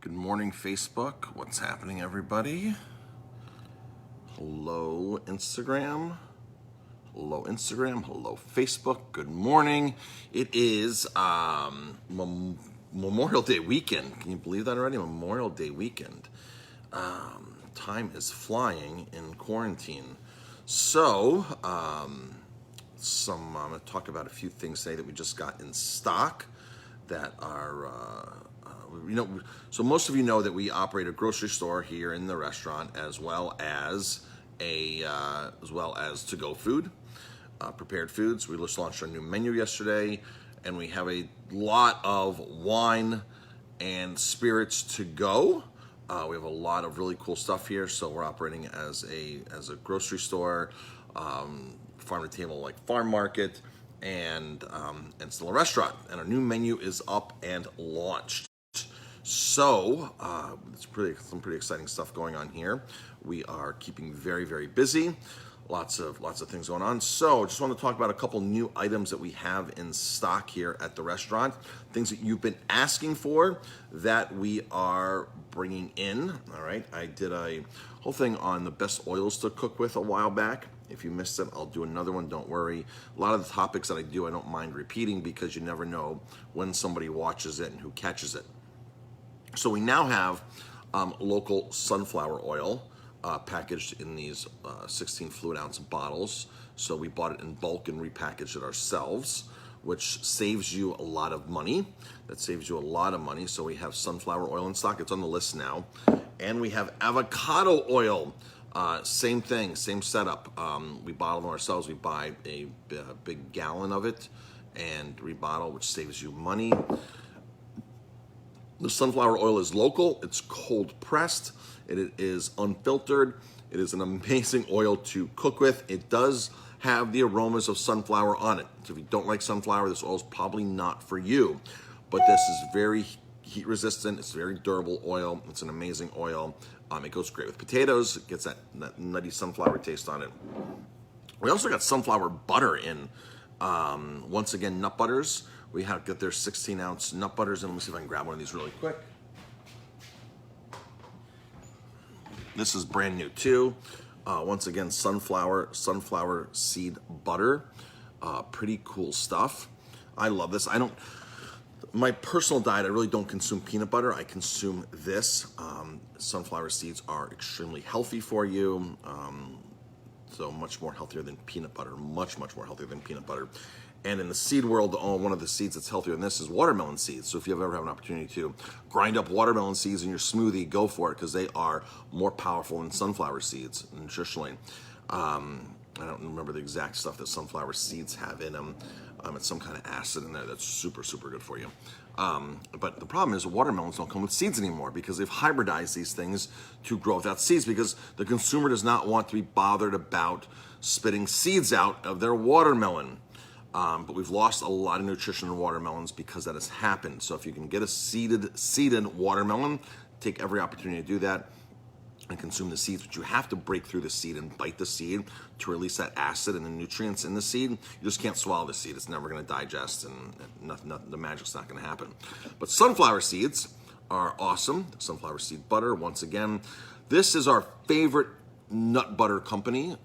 Good morning, Facebook. What's happening, everybody? Hello, Instagram. Hello, Instagram. Hello, Facebook. Good morning. It is Memorial Day weekend. Can you believe that already? Memorial Day weekend. Time is flying in quarantine. So, I'm going to talk about a few things today that we just got in stock that are, so most of you know that we operate a grocery store here in the restaurant, as well as to-go food, prepared foods. We just launched our new menu yesterday, and we have a lot of wine and spirits to go. We have a lot of really cool stuff here. So we're operating as a grocery store, farm to table, like farm market, and still a restaurant. And our new menu is up and launched. So it's some pretty exciting stuff going on here. We are keeping very, very busy. Lots of things going on. So just want to talk about a couple new items that we have in stock here at the restaurant. Things that you've been asking for that we are bringing in. All right. I did a whole thing on the best oils to cook with a while back. If you missed it, I'll do another one. Don't worry. A lot of the topics that I do, I don't mind repeating because you never know when somebody watches it and who catches it. So we now have local sunflower oil packaged in these 16 fluid ounce bottles. So we bought it in bulk and repackaged it ourselves, which saves you a lot of money. That saves you a lot of money. So we have sunflower oil in stock. It's on the list now. And we have avocado oil. Same thing, same setup. We bottle them ourselves. We buy a big gallon of it and rebottle, which saves you money. The sunflower oil is local, it's cold pressed, it is unfiltered, it is an amazing oil to cook with. It does have the aromas of sunflower on it. So if you don't like sunflower, this oil is probably not for you. But this is very heat resistant, it's very durable oil, it's an amazing oil. It goes great with potatoes, it gets that nutty sunflower taste on it. We also got sunflower butter in. Once again, nut butters. We have got their 16 ounce nut butters, and let me see if I can grab one of these really quick. This is brand new too. Once again, sunflower seed butter. Pretty cool stuff. I love this. My personal diet, I really don't consume peanut butter. I consume this. Sunflower seeds are extremely healthy for you. So much more healthier than peanut butter, much more healthier than peanut butter. And in the seed world, one of the seeds that's healthier than this is watermelon seeds. So if you ever have an opportunity to grind up watermelon seeds in your smoothie, go for it, because they are more powerful than sunflower seeds nutritionally. I don't remember the exact stuff that sunflower seeds have in them. It's some kind of acid in there that's super good for you. But the problem is watermelons don't come with seeds anymore because they've hybridized these things to grow without seeds, because the consumer does not want to be bothered about spitting seeds out of their watermelon. But we've lost a lot of nutrition in watermelons because that has happened. So if you can get a seeded watermelon, take every opportunity to do that and consume the seeds. But you have to break through the seed and bite the seed to release that acid and the nutrients in the seed. You just can't swallow the seed. It's never going to digest, and nothing, the magic's not going to happen. But sunflower seeds are awesome. Sunflower seed butter, once again. This is our favorite nut butter company.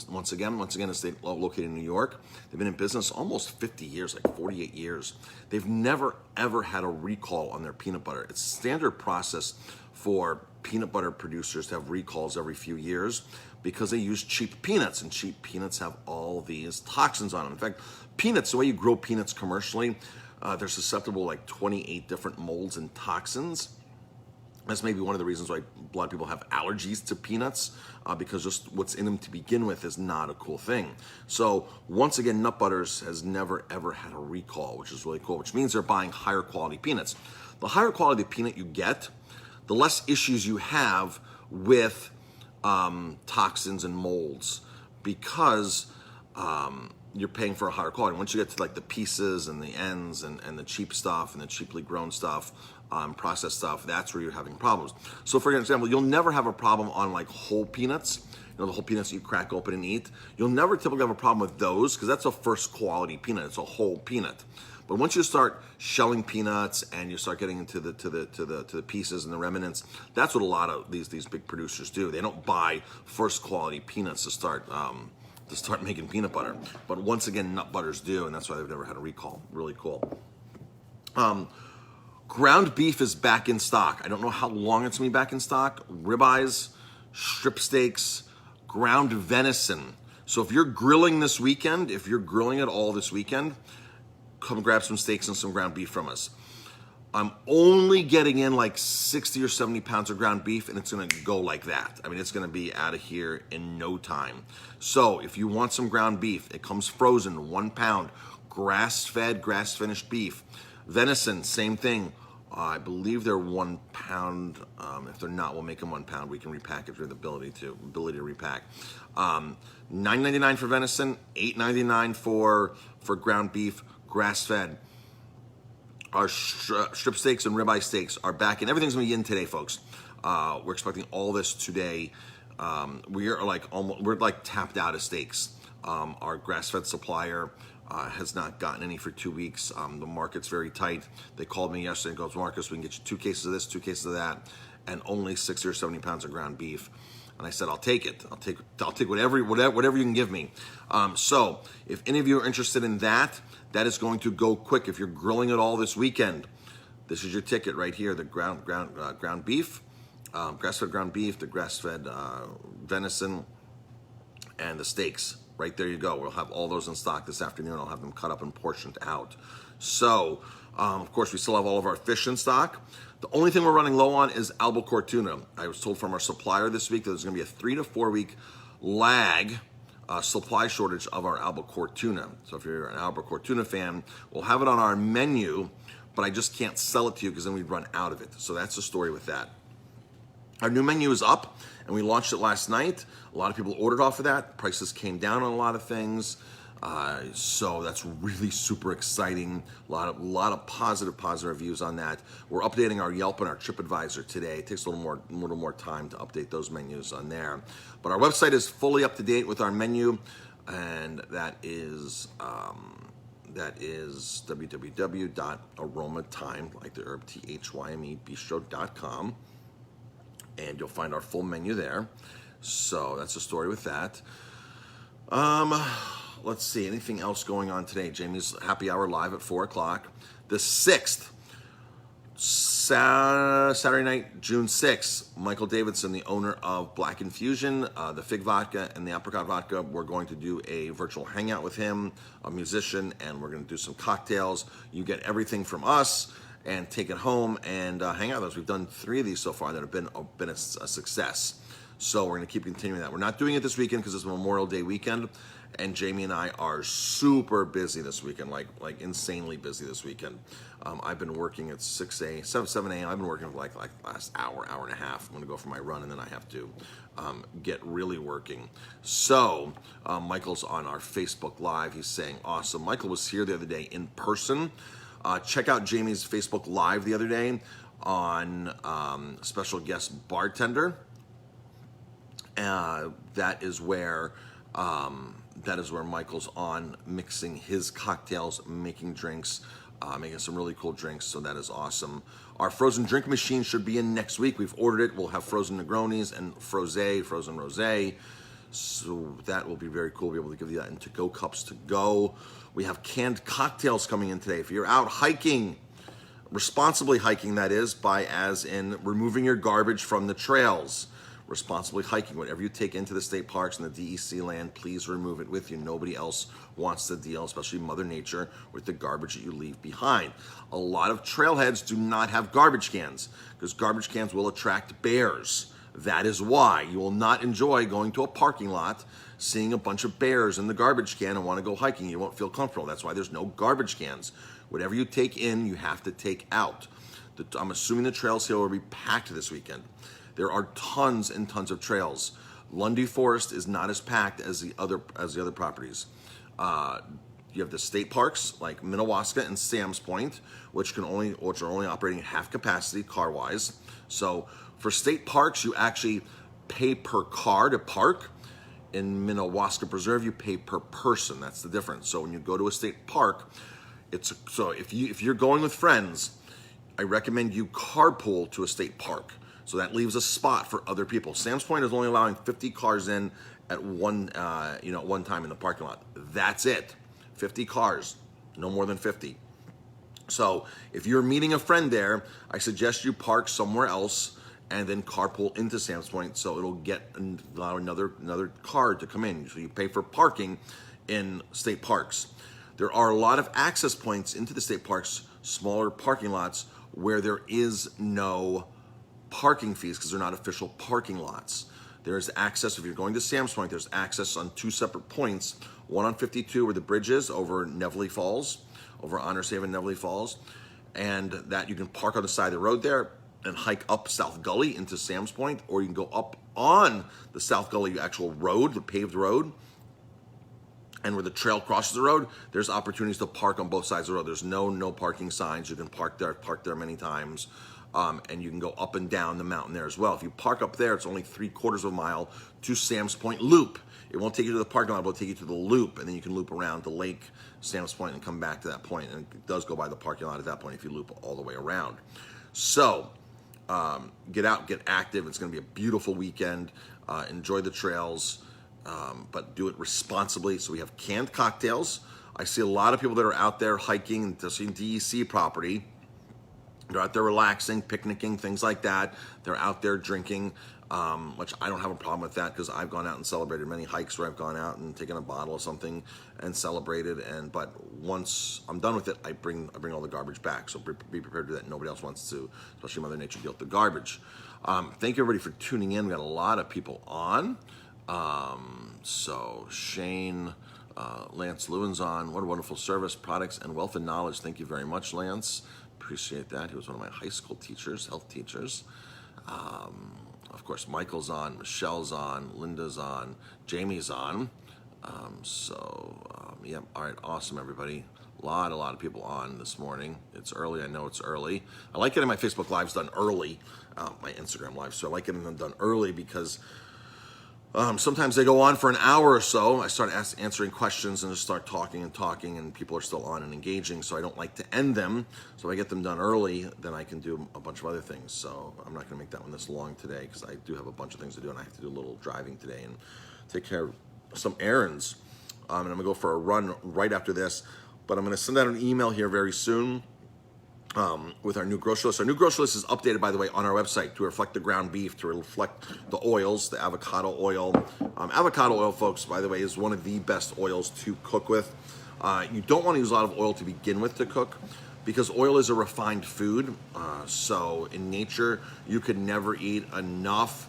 Once again, it's located in New York. They've been in business almost 50 years, like 48 years. They've never ever had a recall on their peanut butter. It's standard process for peanut butter producers to have recalls every few years because they use cheap peanuts, and cheap peanuts have all these toxins on them. In fact, peanuts, the way you grow peanuts commercially, they're susceptible to like 28 different molds and toxins. That's maybe one of the reasons why a lot of people have allergies to peanuts, because just what's in them to begin with is not a cool thing. So once again, Nut Butters has never ever had a recall, which is really cool, which means they're buying higher quality peanuts. The higher quality peanut you get, the less issues you have with toxins and molds, because you're paying for a higher quality. Once you get to like the pieces and the ends and the cheap stuff and the cheaply grown stuff, processed stuff, that's where you're having problems. So for example, you'll never have a problem on like whole peanuts, the whole peanuts you crack open and eat. You'll never typically have a problem with those because that's a first quality peanut. It's a whole peanut. But once you start shelling peanuts and you start getting into the pieces and the remnants, that's what a lot of these big producers do. They don't buy first quality peanuts to start making peanut butter. But once again, nut butters do, and that's why they've never had a recall. Really cool. Ground beef is back in stock. I don't know how long it's gonna be back in stock. Ribeyes, strip steaks, ground venison. So if you're grilling this weekend, if you're grilling at all this weekend, come grab some steaks and some ground beef from us. I'm only getting in like 60 or 70 pounds of ground beef, and it's gonna go like that. I mean, it's gonna be out of here in no time. So if you want some ground beef, it comes frozen, 1 pound, grass-fed, grass-finished beef. Venison, same thing. I believe they're 1 pound. If they're not, we'll make them 1 pound. We can repackage with the ability to repack. $9.99 for venison, $8.99 for ground beef, grass-fed. Our strip steaks and ribeye steaks are back, and everything's gonna be in today, folks. We're expecting all this today. We're like tapped out of steaks. Our grass-fed supplier has not gotten any for 2 weeks. The market's very tight. They called me yesterday and goes, Marcus, we can get you 2 cases of this, 2 cases of that, and only 60 or 70 pounds of ground beef. And I said, I'll take it. I'll take whatever you can give me. So if any of you are interested in that, that is going to go quick. If you're grilling it all this weekend, this is your ticket right here. The ground beef, grass-fed ground beef, the grass-fed venison, and the steaks. Right there you go. We'll have all those in stock this afternoon. I'll have them cut up and portioned out. So, of course, we still have all of our fish in stock. The only thing we're running low on is albacore tuna. I was told from our supplier this week that there's going to be a 3 to 4 week lag supply shortage of our albacore tuna. So if you're an albacore tuna fan, we'll have it on our menu, but I just can't sell it to you because then we'd run out of it. So that's the story with that. Our new menu is up, and we launched it last night. A lot of people ordered off of that. Prices came down on a lot of things. So that's really super exciting. A lot of positive reviews on that. We're updating our Yelp and our TripAdvisor today. It takes a little more time to update those menus on there. But our website is fully up to date with our menu, and that is www.aromathyme, like the herb THYME, bistro.com. And you'll find our full menu there. So that's the story with that. Let's see, anything else going on today? Jamie's Happy Hour live at 4 o'clock. The 6th, Saturday night, June 6th, Michael Davidson, the owner of Black Infusion, the fig vodka and the apricot vodka, we're going to do a virtual hangout with him, a musician, and we're going to do some cocktails. You get everything from us and take it home and hang out with us. We've done 3 of these so far that have been a success. So we're going to keep continuing that. We're not doing it this weekend because it's Memorial Day weekend, and Jamie and I are super busy this weekend, like insanely busy this weekend. I've been working at 7 a.m. I've been working for like last hour and a half. I'm going to go for my run, and then I have to get really working. So Michael's on our Facebook Live. He's saying, awesome. Michael was here the other day in person. Check out Jamie's Facebook Live the other day on special guest bartender. That is where Michael's on mixing his cocktails, making drinks, making some really cool drinks. So that is awesome. Our frozen drink machine should be in next week. We've ordered it. We'll have frozen Negronis and frozen rosé. So that will be very cool. We'll be able to give you that in to-go cups to go. We have canned cocktails coming in today. If you're out hiking, responsibly hiking, that is, as in removing your garbage from the trails. Responsibly hiking, whatever you take into the state parks and the DEC land, please remove it with you. Nobody else wants to deal, especially Mother Nature, with the garbage that you leave behind. A lot of trailheads do not have garbage cans because garbage cans will attract bears. That is why you will not enjoy going to a parking lot, seeing a bunch of bears in the garbage can and want to go hiking. You won't feel comfortable. That's why there's no garbage cans. Whatever you take in, you have to take out. I'm assuming the trails here will be packed this weekend. There are tons and tons of trails. Lundy Forest is not as packed as the other properties. You have the state parks like Minnewaska and Sam's Point, which are only operating at half capacity car-wise. So for state parks, you actually pay per car to park. In Minnewaska Preserve, you pay per person. That's the difference. So when you go to a state park, So if you're going with friends, I recommend you carpool to a state park. So that leaves a spot for other people. Sam's Point is only allowing 50 cars in at one time in the parking lot. That's it. 50 cars, no more than 50. So if you're meeting a friend there, I suggest you park somewhere else and then carpool into Sam's Point, so it'll allow another car to come in. So you pay for parking in state parks. There are a lot of access points into the state parks, smaller parking lots, where there is no parking fees because they're not official parking lots. There's access, if you're going to Sam's Point, there's access on 2 separate points, one on 52 where the bridge is over Nevele Falls, over Honors Haven, Nevele Falls, and that you can park on the side of the road there and hike up South Gully into Sam's Point, or you can go up on the South Gully actual road, the paved road, and where the trail crosses the road, there's opportunities to park on both sides of the road. There's no parking signs. You can park there many times, and you can go up and down the mountain there as well. If you park up there, it's only 3/4 of a mile to Sam's Point Loop. It won't take you to the parking lot, but it'll take you to the loop, and then you can loop around the lake, Sam's Point, and come back to that point. And it does go by the parking lot at that point if you loop all the way around. So get out, get active. It's going to be a beautiful weekend. Enjoy the trails, but do it responsibly. So we have canned cocktails. I see a lot of people that are out there hiking and seeing DEC property. They're out there relaxing, picnicking, things like that. They're out there drinking, which I don't have a problem with that because I've gone out and celebrated many hikes where I've gone out and taken a bottle of something and celebrated. But once I'm done with it, I bring all the garbage back. So be prepared to do that. Nobody else wants to, especially Mother Nature, deal with the garbage. Thank you everybody for tuning in. We got a lot of people on. So Shane, Lance Lewin's on. What a wonderful service, products, and wealth and knowledge. Thank you very much, Lance. Appreciate that. He was one of my high school teachers, health teachers. Of course, Michael's on, Michelle's on, Linda's on, Jamie's on. Yeah, all right, awesome, everybody. A lot of people on this morning. It's early, I know it's early. I like getting my Facebook Lives done early, my Instagram Lives, so I like getting them done early because sometimes they go on for an hour or so. I start answering questions and just start talking, and people are still on and engaging, so I don't like to end them. So if I get them done early, then I can do a bunch of other things. So I'm not going to make that one this long today because I do have a bunch of things to do, and I have to do a little driving today and take care of some errands. And I'm going to go for a run right after this, but I'm going to send out an email here very soon with our new grocery list. Our new grocery list is updated, by the way, on our website to reflect the ground beef, to reflect the oils, the avocado oil. Avocado oil, folks, by the way, is one of the best oils to cook with. You don't want to use a lot of oil to begin with to cook because oil is a refined food. So in nature, you could never eat enough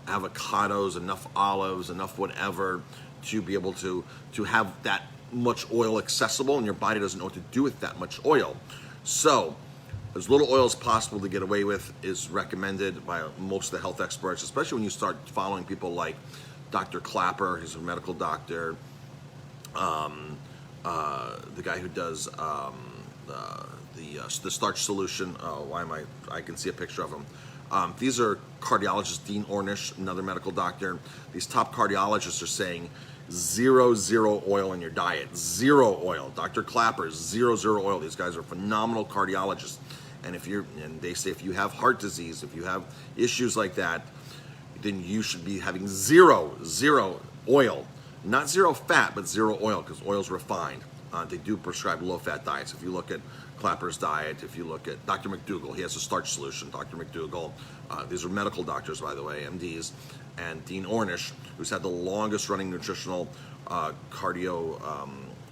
avocados, enough olives, enough whatever to be able to have that much oil accessible, and your body doesn't know what to do with that much oil. So as little oil as possible to get away with is recommended by most of the health experts, especially when you start following people like Dr. Clapper, he's a medical doctor, the guy who does the starch solution. I can see a picture of him. These are cardiologists, Dean Ornish, another medical doctor. These top cardiologists are saying zero oil in your diet, zero oil. Dr. Clapper, zero oil. These guys are phenomenal cardiologists. And they say if you have heart disease, if you have issues like that, then you should be having zero oil. Not zero fat, but zero oil, because oil's refined. They do prescribe low-fat diets. If you look at Clapper's diet, if you look at Dr. McDougall, he has a starch solution. Dr. McDougall, these are medical doctors, by the way, MDs, and Dean Ornish, who's had the longest-running nutritional cardio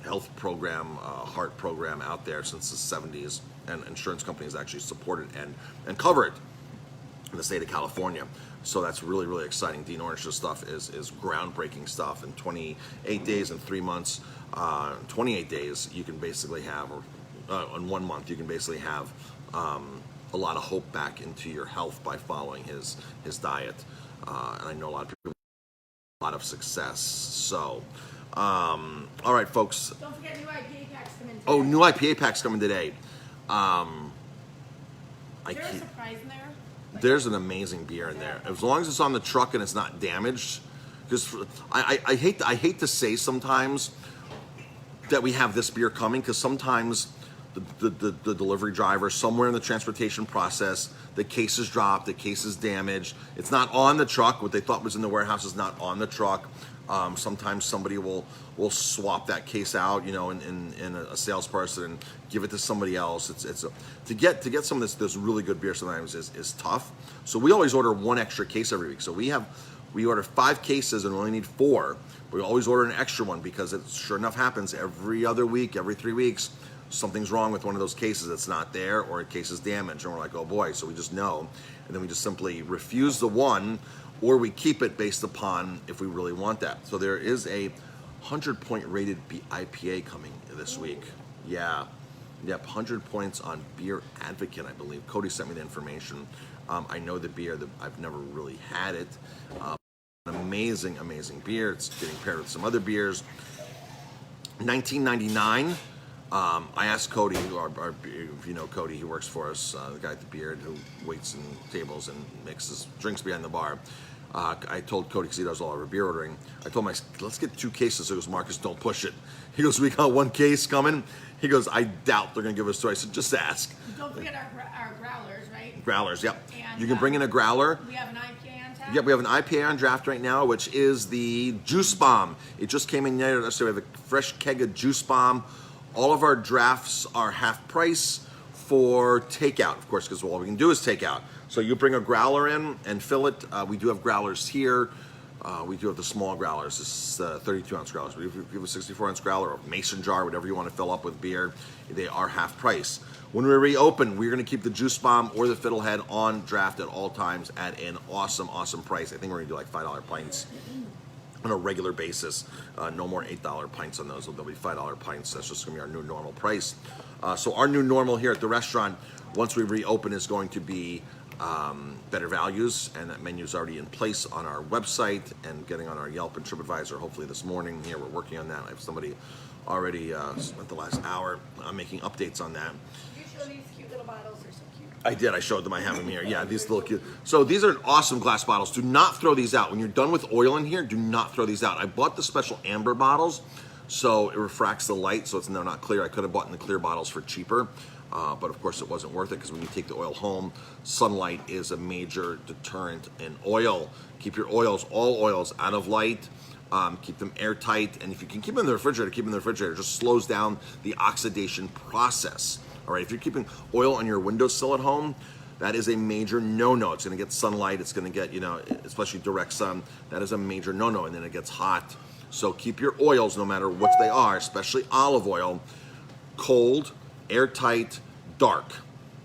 health program, heart program out there since the 70s, and insurance companies actually support it and cover it in the state of California. So that's really exciting. Dean Ornish's stuff is groundbreaking stuff. In 28 days and 3 months, 28 days, you can basically have, or in 1 month, you can basically have a lot of hope back into your health by following his diet. And I know a lot of people have a lot of success. So, all right, folks. Don't forget new IPA packs coming today. Oh, new IPA packs coming today. Is there a surprise in there? There's an amazing beer in there, as long as it's on the truck and it's not damaged. Because I hate to say sometimes that we have this beer coming, because sometimes the delivery driver somewhere in the transportation process. The case is dropped, the case is damaged. It's not on the truck. What they thought was in the warehouse is not on the truck. Sometimes somebody will swap that case out, you know, in a salesperson and give it to somebody else. To get some of this really good beer sometimes is tough. So we always order one extra case every week. So we order 5 cases and we only need 4. We always order an extra one because it sure enough happens every other week, every 3 weeks. Something's wrong with one of those cases. It's not there, or a case is damaged, and we're like, oh boy. So we just know, and then we just simply refuse the one, or we keep it based upon if we really want that. So there is a 100-point rated IPA coming this week. Yeah, yep, 100 points on Beer Advocate, I believe. Cody sent me the information. I know the beer. I've never really had it. An amazing beer. It's getting paired with some other beers. 1999. I asked Cody, if you know Cody, he works for us, the guy with the beard who waits in tables and mixes drinks behind the bar. I told Cody, because he does all of our beer ordering, I told him, let's get 2 cases. He goes, Marcus, don't push it. He goes, we got 1 case coming. He goes, I doubt they're going to give us 2. I said, just ask. Don't forget our growlers, right? Growlers, yep. And, you can bring in a growler. We have an IPA on tap. Yep, we have an IPA on draft right now, which is the Juice Bomb. It just came in yesterday. So we have a fresh keg of Juice Bomb. All of our drafts are half price for takeout, of course, because all we can do is takeout. So you bring a growler in and fill it. We do have growlers here. We do have the small growlers. This is 32-ounce growlers. We have a 64-ounce growler or mason jar, whatever you want to fill up with beer. They are half price. When we reopen, we're going to keep the Juice Bomb or the Fiddlehead on draft at all times at an awesome price. I think we're going to do like $5 pints on a regular basis. No more $8 pints on those. They'll be $5 pints. That's just going to be our new normal price. So our new normal here at the restaurant, once we reopen, is going to be better values, and that menu's already in place on our website and getting on our Yelp and TripAdvisor hopefully this morning. Here, we're working on that. I have somebody already spent the last hour making updates on that. Did you show these cute little bottles? They're so cute. I did. I showed them. I have them here. Yeah, these little cute. So these are awesome glass bottles. Do not throw these out. When you're done with oil in here, do not throw these out. I bought the special amber bottles, so it refracts the light, so they're not clear. I could have bought in the clear bottles for cheaper, but of course it wasn't worth it because when you take the oil home, sunlight is a major deterrent in oil. Keep your oils, all oils, out of light. Keep them airtight, and if you can keep them in the refrigerator, keep them in the refrigerator. It just slows down the oxidation process. All right, if you're keeping oil on your windowsill at home, that is a major no-no. It's going to get sunlight. It's going to get, especially direct sun. That is a major no-no, and then it gets hot. So keep your oils, no matter what they are, especially olive oil, cold, airtight, dark.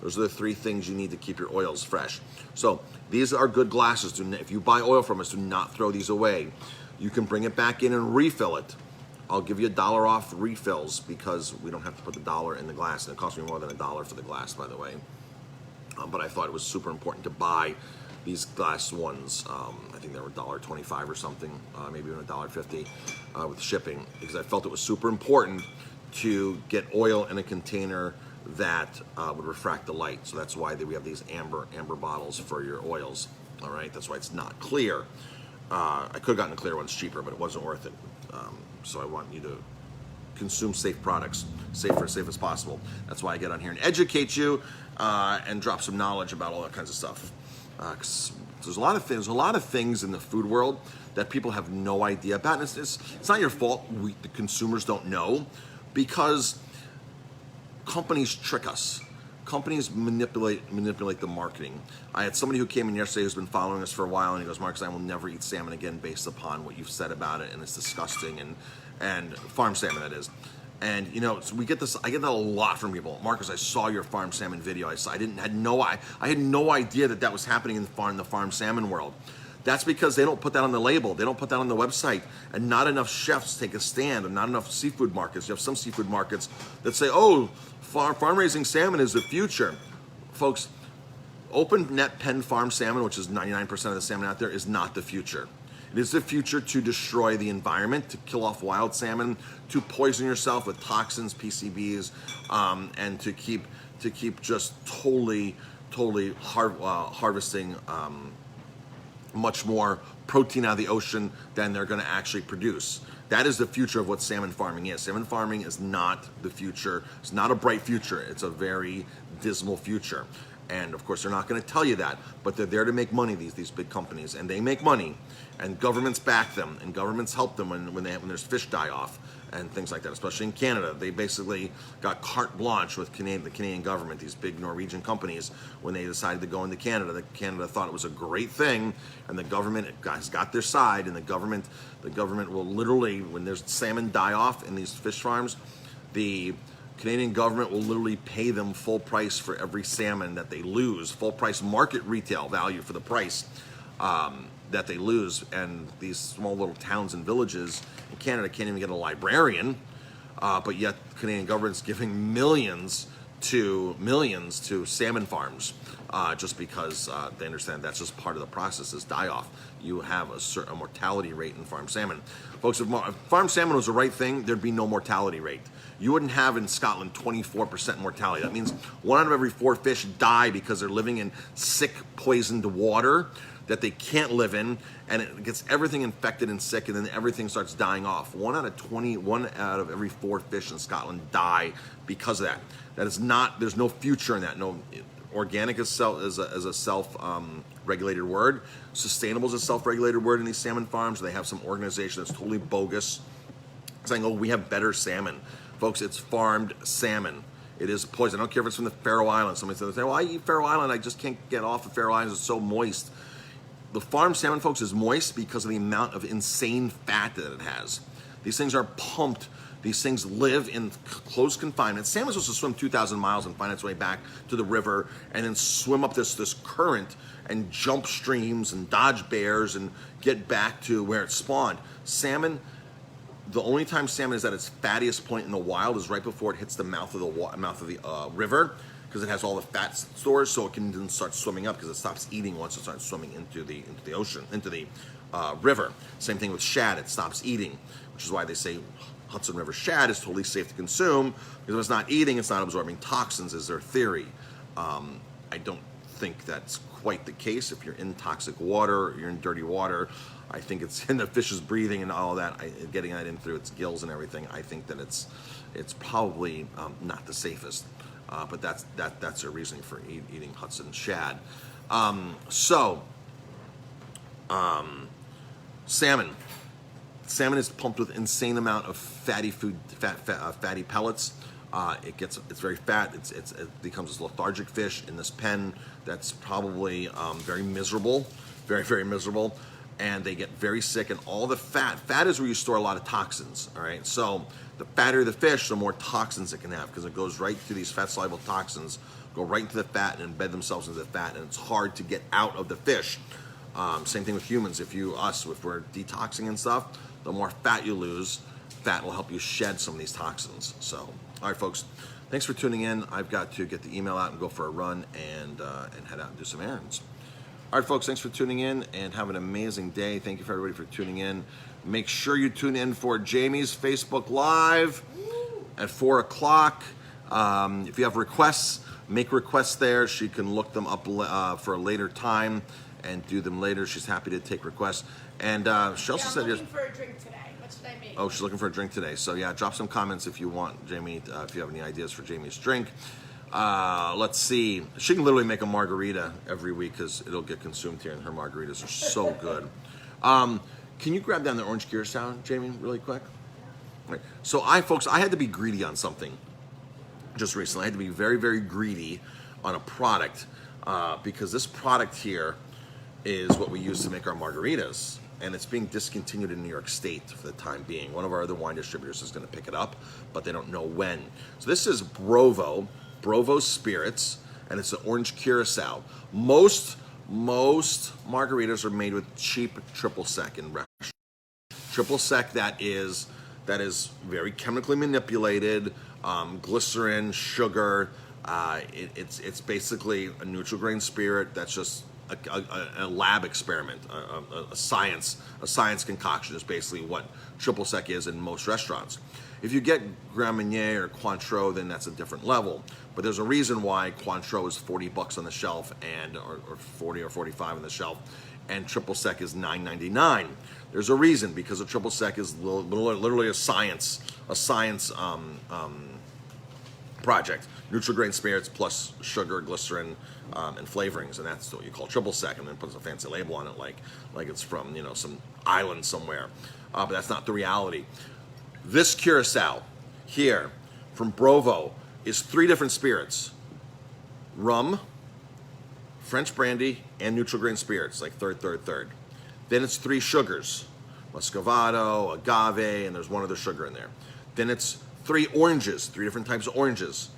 Those are the 3 things you need to keep your oils fresh. So these are good glasses. If you buy oil from us, do not throw these away. You can bring it back in and refill it. I'll give you $1 off refills because we don't have to put the $1 in the glass, and it costs me more than $1 for the glass, by the way. But I thought it was super important to buy these glass ones. I think they were $1.25 or something, maybe even $1.50 with shipping, because I felt it was super important to get oil in a container that would refract the light. So that's why we have these amber bottles for your oils. All right, that's why it's not clear. I could have gotten the clear ones cheaper, but it wasn't worth it. So I want you to consume safe products, safe as possible. That's why I get on here and educate you and drop some knowledge about all that kinds of stuff. 'Cause there's a lot of things in the food world that people have no idea about. And it's not your fault. The consumers don't know, because companies trick us. Companies manipulate the marketing. I had somebody who came in yesterday who's been following us for a while, and he goes, Marcus, I will never eat salmon again based upon what you've said about it, and it's disgusting, and farm salmon, that is. And so I get that a lot from people. Marcus, I saw your farm salmon video. I had no idea that was happening in the farm salmon world. That's because they don't put that on the label. They don't put that on the website. And not enough chefs take a stand, and not enough seafood markets. You have some seafood markets that say, oh, farm raising salmon is the future. Folks, open net pen farm salmon, which is 99% of the salmon out there, is not the future. It is the future to destroy the environment, to kill off wild salmon, to poison yourself with toxins, PCBs, and to keep just totally harvesting much more protein out of the ocean than they're going to actually produce. That is the future of what salmon farming is. Salmon farming is not the future. It's not a bright future. It's a very dismal future. And of course, they're not going to tell you that, but they're there to make money. These big companies, and they make money, and governments back them, and governments help them when there's fish die off and things like that. Especially in Canada, they basically got carte blanche with the Canadian government. These big Norwegian companies, when they decided to go into Canada, Canada thought it was a great thing, and the government has got their side. And the government will literally, when there's salmon die off in these fish farms, the Canadian government will literally pay them full price for every salmon that they lose, full price market retail value for the price that they lose. And these small little towns and villages in Canada can't even get a librarian, but yet the Canadian government's giving millions to salmon farms just because they understand that's just part of the process is die off. You have a certain mortality rate in farm salmon. Folks, if farm salmon was the right thing, there'd be no mortality rate. You wouldn't have in Scotland 24% mortality. That means 1 out of every 4 fish die because they're living in sick, poisoned water that they can't live in, and it gets everything infected and sick, and then everything starts dying off. 1 out of every 4 fish in Scotland die because of that. That is not, there's no future in that. No, organic is a self-regulated word. Sustainable is a self-regulated word in these salmon farms. They have some organization that's totally bogus, saying, oh, we have better salmon. Folks, it's farmed salmon. It is poison. I don't care if it's from the Faroe Islands. Somebody says, well, I eat Faroe Island. I just can't get off of Faroe Islands. It's so moist. The farmed salmon, folks, is moist because of the amount of insane fat that it has. These things are pumped. These things live in close confinement. Salmon's supposed to swim 2,000 miles and find its way back to the river and then swim up this current and jump streams and dodge bears and get back to where it spawned. Salmon, the only time salmon is at its fattiest point in the wild is right before it hits the mouth of the river, because it has all the fat stores, so it can then start swimming up because it stops eating once it starts swimming into the ocean, into the river. Same thing with shad; it stops eating, which is why they say Hudson River shad is totally safe to consume, because if it's not eating, it's not absorbing toxins, is their theory. I don't think that's quite the case. If you're in toxic water, or you're in dirty water, I think it's in the fish's breathing and all of that, getting that in through its gills and everything. I think that it's probably not the safest, but that's their reasoning for eating Hudson shad. Salmon. Salmon is pumped with insane amount of fatty pellets. It's very fat. It becomes this lethargic fish in this pen that's probably very miserable, very, very miserable. And they get very sick, and all the fat is where you store a lot of toxins, all right? So the fatter the fish, the more toxins it can have, because it goes right through these fat-soluble toxins, go right into the fat and embed themselves into the fat, and it's hard to get out of the fish. Same thing with humans. If we're detoxing and stuff, the more fat you lose, fat will help you shed some of these toxins. So, all right, folks, thanks for tuning in. I've got to get the email out and go for a run and head out and do some errands. All right, folks, thanks for tuning in, and have an amazing day. Thank you for everybody for tuning in. Make sure you tune in for Jamie's Facebook Live at 4 o'clock. If you have requests, make requests there. She can look them up for a later time and do them later. She's happy to take requests. And she also said... I'm looking for a drink today. What should I make? Oh, she's looking for a drink today. So, yeah, drop some comments if you want, Jamie, if you have any ideas for Jamie's drink. Let's see. She can literally make a margarita every week because it'll get consumed here, and her margaritas are so good. Can you grab down the orange curacao, Jamie, really quick? Right. So folks, I had to be greedy on something just recently. I had to be very, very greedy on a product because this product here is what we use to make our margaritas, and it's being discontinued in New York State for the time being. One of our other wine distributors is going to pick it up, but they don't know when. So this is Brovo Spirits, and it's an orange curacao. Most margaritas are made with cheap triple sec in restaurants. Triple sec that is very chemically manipulated, glycerin, sugar. It's basically a neutral grain spirit that's just a lab experiment, a science concoction is basically what triple sec is in most restaurants. If you get Grand Marnier or Cointreau, then that's a different level. But there's a reason why Cointreau is $40 on the shelf and or 40 or 45 on the shelf, and triple sec is $9.99. There's a reason, because a triple sec is literally a science project. Neutral grain spirits plus sugar, glycerin, and flavorings, and that's what you call triple sec, and then puts a fancy label on it like it's from some island somewhere. But that's not the reality. This Curacao here from Brovo is 3 different spirits: rum, French brandy, and neutral grain spirits, like third. Then it's 3 sugars: Muscovado, agave, and there's 1 other sugar in there. Then it's 3 oranges, 3 different types of oranges.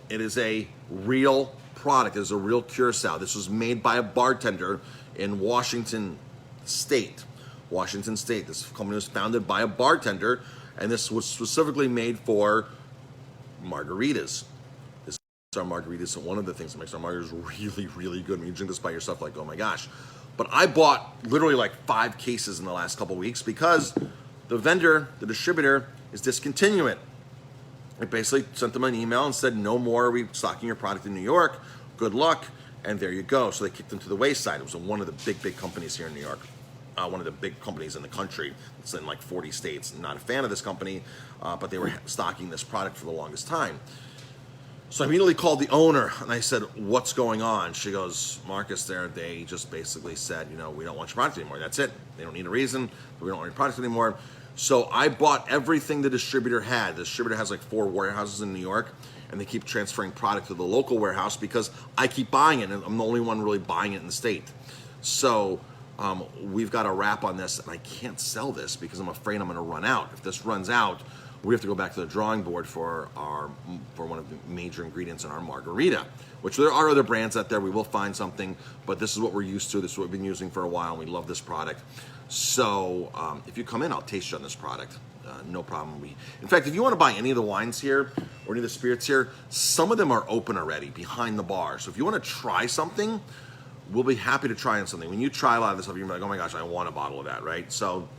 It is a real product. It is a real Curacao. This was made by a bartender in Washington State. This company was founded by a bartender, and this was specifically made for margaritas. This is our margaritas, and one of the things that makes our margaritas really, really good. When you drink this by yourself, like, oh my gosh. But I bought literally like 5 cases in the last couple weeks because the vendor, the distributor, is discontinuing it. I basically sent them an email and said, no more restocking your product in New York. Good luck. And there you go. So they kicked them to the wayside. It was one of the big companies here in New York. One of the big companies in the country. It's in like 40 states. Not a fan of this company, but they were stocking this product for the longest time. So I immediately called the owner and I said, what's going on? She goes, Marcus, they just basically said, we don't want your product anymore. That's it. They don't need a reason. We don't want your product anymore. So I bought everything the distributor had. The distributor has like 4 warehouses in New York, and they keep transferring product to the local warehouse because I keep buying it, and I'm the only one really buying it in the state. So we've got a wrap on this, and I can't sell this because I'm afraid I'm going to run out. If this runs out, we have to go back to the drawing board for one of the major ingredients in our margarita, which there are other brands out there. We will find something, but this is what we're used to. This is what we've been using for a while, and we love this product. So if you come in, I'll taste you on this product. No problem. In fact, if you want to buy any of the wines here or any of the spirits here, some of them are open already behind the bar. So if you want to try something, we'll be happy to try on something. When you try a lot of this stuff, you're like, oh my gosh, I want a bottle of that, right? So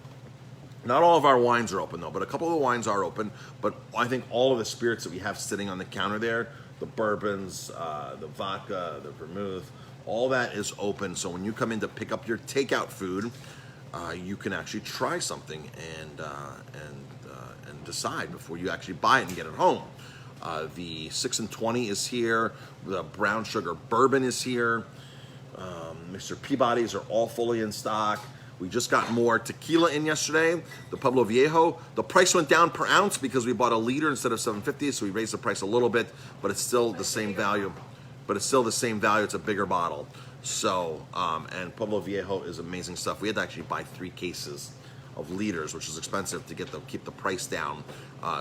not all of our wines are open though, but a couple of the wines are open. But I think all of the spirits that we have sitting on the counter there, the bourbons, the vodka, the vermouth, all that is open. So when you come in to pick up your takeout food, you can actually try something and decide before you actually buy it and get it home. The 6 and 20 is here. The brown sugar bourbon is here. Mr. Peabody's are all fully in stock. We just got more tequila in yesterday. The Pueblo Viejo. The price went down per ounce because we bought a liter instead of $7.50, so we raised the price a little bit, but it's still the same value. It's a bigger bottle. So, and Pueblo Viejo is amazing stuff. We had to actually buy 3 cases of liters, which is expensive to keep the price down.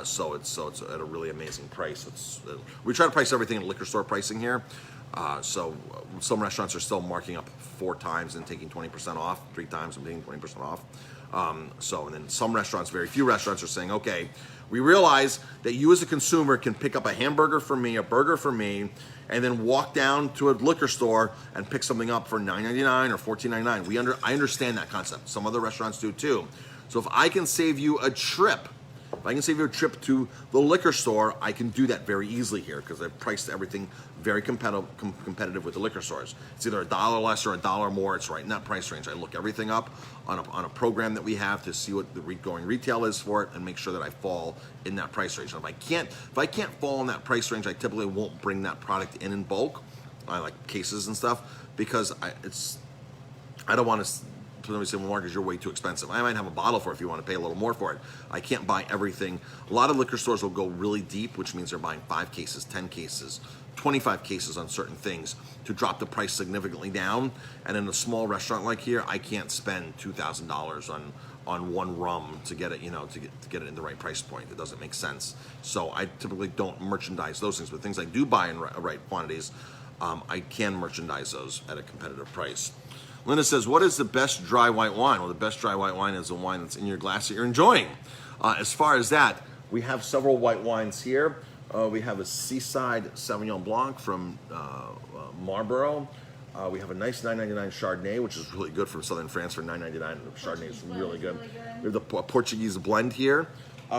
So it's at a really amazing price. We try to price everything in liquor store pricing here. So some restaurants are still marking up 4 times and taking 20% off, 3 times and taking 20% off. And then some restaurants, very few restaurants, are saying, okay, we realize that you as a consumer can pick up a hamburger for me, a burger for me, and then walk down to a liquor store and pick something up for $9.99 or $14.99. I understand that concept. Some other restaurants do too. So if I can save you a trip, to the liquor store, I can do that very easily here because I've priced everything very competitive with the liquor stores. It's either $1 less or $1 more. It's right in that price range. I look everything up on a program that we have to see what the going retail is for it and make sure that I fall in that price range. And if I can't fall in that price range, I typically won't bring that product in bulk, like cases and stuff, because I don't want to. Somebody say, well, Marcus, you're way too expensive. I might have a bottle for it if you want to pay a little more for it. I can't buy everything. A lot of liquor stores will go really deep, which means they're buying 5 cases, 10 cases, 25 cases on certain things to drop the price significantly down. And in a small restaurant like here, I can't spend $2,000 on one rum to get it, to get it in the right price point. It doesn't make sense. So I typically don't merchandise those things, but things I do buy in right quantities, I can merchandise those at a competitive price. Linda says, what is the best dry white wine? Well, the best dry white wine is the wine that's in your glass that you're enjoying. As far as that, we have several white wines here. We have a Seaside Sauvignon Blanc from Marlborough. We have a nice $9.99 Chardonnay, which is really good from Southern France for $9.99. Chardonnay is really good. We have the Portuguese blend here.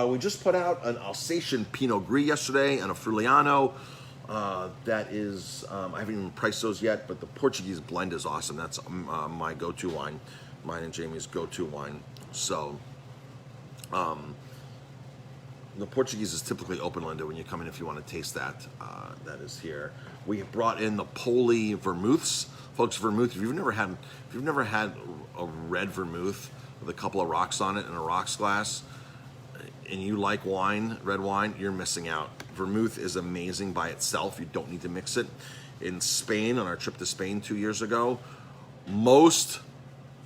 We just put out an Alsatian Pinot Gris yesterday and a Friuliano. That is, I haven't even priced those yet, but the Portuguese blend is awesome. That's my go-to wine, mine and Jamie's go-to wine. So, the Portuguese is typically open, Linda, when you come in if you want to taste that. That is here. We have brought in the Poli vermouths. Folks, vermouth, if you've never had a red vermouth with a couple of rocks on it in a rocks glass, and you like wine, red wine, you're missing out. Vermouth is amazing by itself. You don't need to mix it. In Spain, on our trip to Spain 2 years ago, most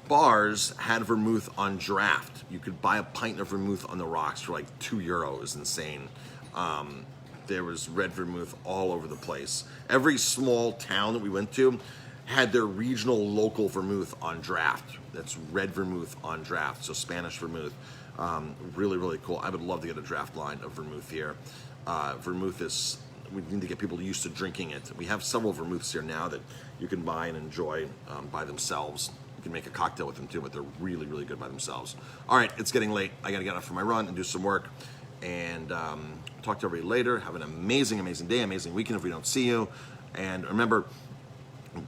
bars had vermouth on draft. You could buy a pint of vermouth on the rocks for like €2. Insane. There was red vermouth all over the place. Every small town that we went to had their regional local vermouth on draft. That's red vermouth on draft, so Spanish vermouth. Really, really cool. I would love to get a draft line of vermouth here. Vermouth is, we need to get people used to drinking it. We have several vermouths here now that you can buy and enjoy by themselves. You can make a cocktail with them too, but they're really, really good by themselves. All right, it's getting late. I gotta get up for my run and do some work. And talk to everybody later. Have an amazing, amazing day, amazing weekend if we don't see you. And remember,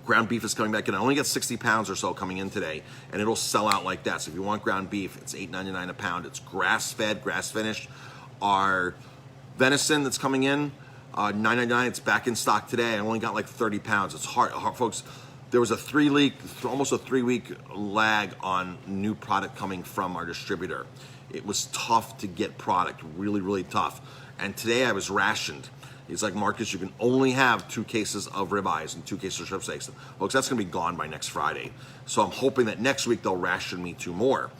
ground beef is coming back in. I only get 60 pounds or so coming in today, and it'll sell out like that. So if you want ground beef, it's $8.99 a pound. It's grass-fed, grass-finished. Our venison that's coming in, $9.99. It's back in stock today. I only got like 30 pounds. It's hard, folks. There was almost a 3-week lag on new product coming from our distributor. It was tough to get product, really, really tough. And today I was rationed. He's like, Marcus, you can only have 2 cases of ribeyes and 2 cases of strip steaks. Folks, that's going to be gone by next Friday. So I'm hoping that next week they'll ration me 2 more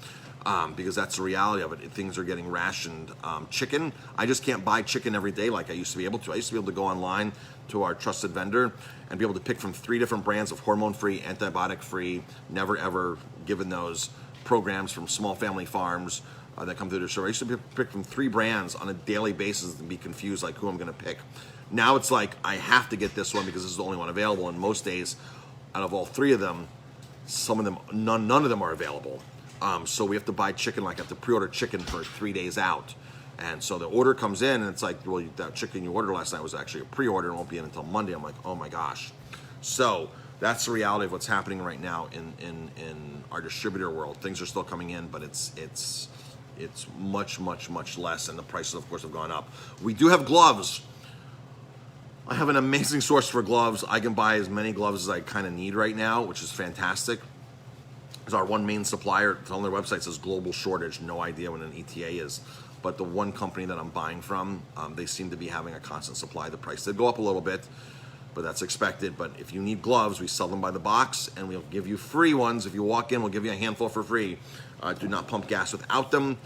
because that's the reality of it. Things are getting rationed. Chicken, I just can't buy chicken every day like I used to be able to. I used to be able to go online to our trusted vendor and be able to pick from 3 different brands of hormone-free, antibiotic-free, never ever given those programs from small family farms that come through the store. I used to pick from 3 brands on a daily basis and be confused like who I'm going to pick. Now it's like I have to get this one because this is the only one available. And most days, out of all 3 of them, none of them are available. So we have to buy chicken. Like I have to pre-order chicken for 3 days out. And so the order comes in and it's like, well, that chicken you ordered last night was actually a pre-order and won't be in until Monday. I'm like, oh my gosh. So that's the reality of what's happening right now in our distributor world. Things are still coming in, but it's much, much, much less, and the prices, of course, have gone up. We do have gloves. I have an amazing source for gloves. I can buy as many gloves as I kind of need right now, which is fantastic. It's our one main supplier. It's on their website says global shortage. No idea what an ETA is. But the one company that I'm buying from, they seem to be having a constant supply. The price did go up a little bit, but that's expected. But if you need gloves, we sell them by the box, and we'll give you free ones. If you walk in, we'll give you a handful for free. Do not pump gas without them.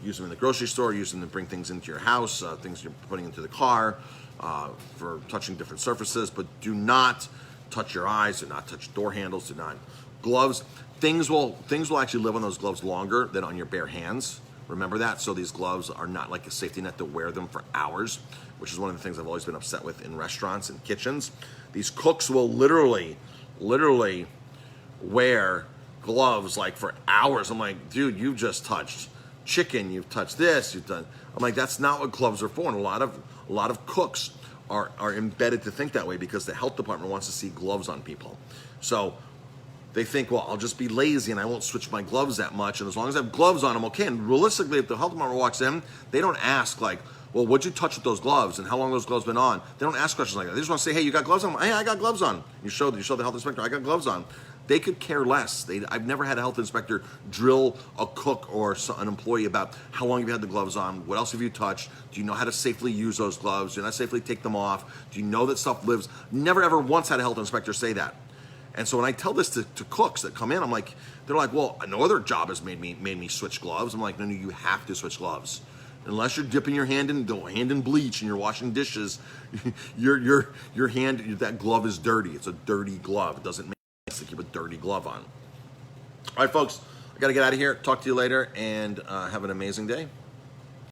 Use them in the grocery store. Use them to bring things into your house, things you're putting into the car, for touching different surfaces. But do not touch your eyes. Do not touch door handles. Do not. Gloves. Things will actually live on those gloves longer than on your bare hands. Remember that. So these gloves are not like a safety net to wear them for hours, which is one of the things I've always been upset with in restaurants and kitchens. These cooks will literally wear gloves like for hours. I'm like, dude, you've just touched chicken, you've touched this, you've done. I'm like, that's not what gloves are for. And a lot of cooks are embedded to think that way because the health department wants to see gloves on people. So they think, well, I'll just be lazy and I won't switch my gloves that much. And as long as I have gloves on, I'm okay. And realistically, if the health department walks in, they don't ask like, well, what'd you touch with those gloves and how long those gloves been on? They don't ask questions like that. They just want to say, hey, you got gloves on? Hey, I got gloves on. You show the health inspector, I got gloves on. They could care less. I've never had a health inspector drill a cook or an employee about how long have you had the gloves on, what else have you touched, do you know how to safely use those gloves, do you know how to safely take them off, do you know that stuff lives? Never ever once had a health inspector say that. And so when I tell this to cooks that come in, I'm like, they're like, well, no other job has made me switch gloves. I'm like, no, you have to switch gloves. Unless you're dipping your hand in bleach and you're washing dishes, your hand, that glove is dirty. It's a dirty glove. It doesn't make sense to keep a dirty glove on. All right, folks, I got to get out of here. Talk to you later, and have an amazing day.